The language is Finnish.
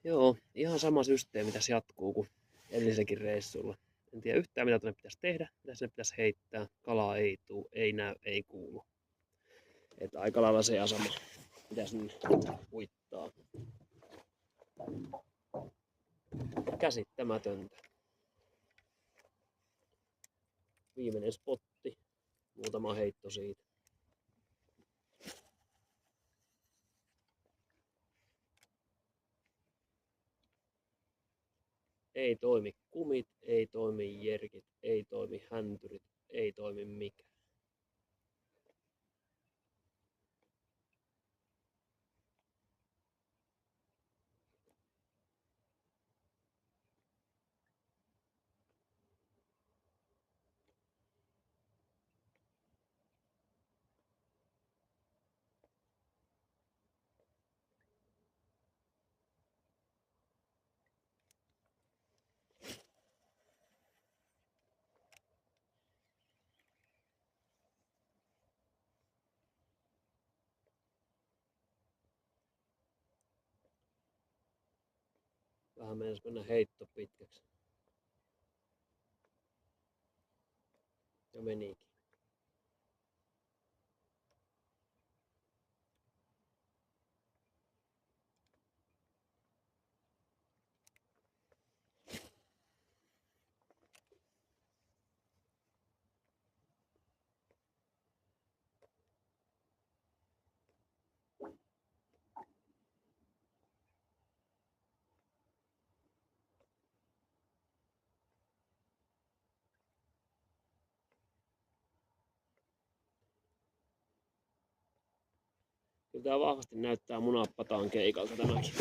Joo, ihan sama systeemi tässä jatkuu kuin edellisenkin reissulla. En tiedä yhtään mitä tuonne pitäisi tehdä, mitä sinne pitäisi heittää. Kalaa ei tuu, ei näy, ei kuulu. Että aika lailla se ja sama. Pitäisi nyt uittaa. Käsittämätöntä. Viimeinen spotti. Muutama heitto siitä. Ei toimi kumit, ei toimi jerkit, ei toimi häntyrit, ei toimi mikään. Vähän mennäis mennä heitto pitkäksi. Ja menikin. Kyllä tää vahvasti näyttää munapataan keikalta tämäkin.